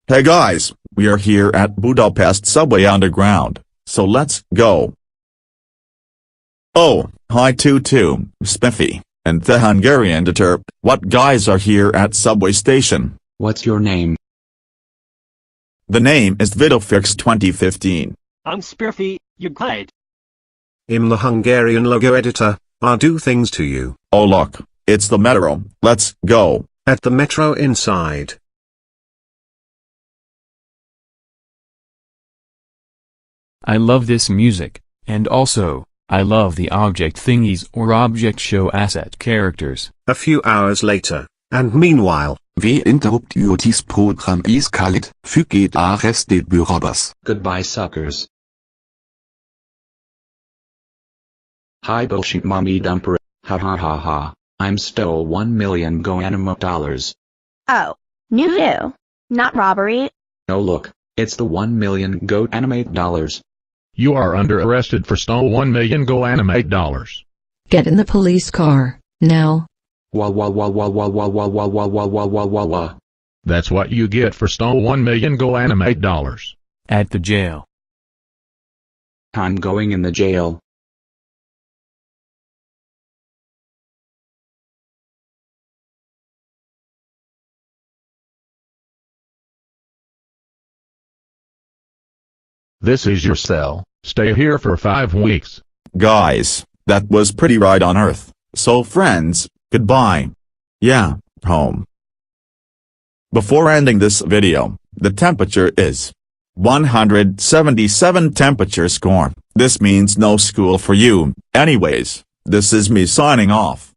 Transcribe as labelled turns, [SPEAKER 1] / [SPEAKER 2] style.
[SPEAKER 1] Hey guys, we are here at Budapest Subway Underground, so let's go. Oh, hi Tutu, Spiffy, and the Hungarian editor. What guys are here at Subway Station?
[SPEAKER 2] What's your name?
[SPEAKER 1] The name is Videoeffects2015.
[SPEAKER 3] I'm Spiffy, your guide.
[SPEAKER 4] I'm the Hungarian logo editor. I'll do things to you.
[SPEAKER 1] Oh look, it's the metro, let's go.
[SPEAKER 4] At the metro inside.
[SPEAKER 5] I love this music, and also, I love the object thingies or object show asset characters.
[SPEAKER 4] A few hours later, and meanwhile.
[SPEAKER 6] We interrupt you. This program is called Forget Arrested Robbers.
[SPEAKER 2] Goodbye suckers. Hi bullshit mommy dumper. Ha ha ha ha. I'm stole $1 million $.
[SPEAKER 7] Oh, no, not robbery.
[SPEAKER 2] No look, it's the $1 million $.
[SPEAKER 8] You are under arrested for stole $1 million $.
[SPEAKER 9] Get in the police car, now.
[SPEAKER 2] Wah wah wah wah wah wah wah wah wah wah wah wah wah wah.
[SPEAKER 8] That's what you get for stole $1 million $.
[SPEAKER 5] At the jail.
[SPEAKER 2] I'm going in the jail.
[SPEAKER 8] This is your cell. Stay here for 5 weeks.
[SPEAKER 1] Guys, that was pretty ride on Earth, so friends, goodbye. Yeah, home. Before ending this video, the temperature is 177 temperature score. This means no school for you. Anyways, this is me signing off.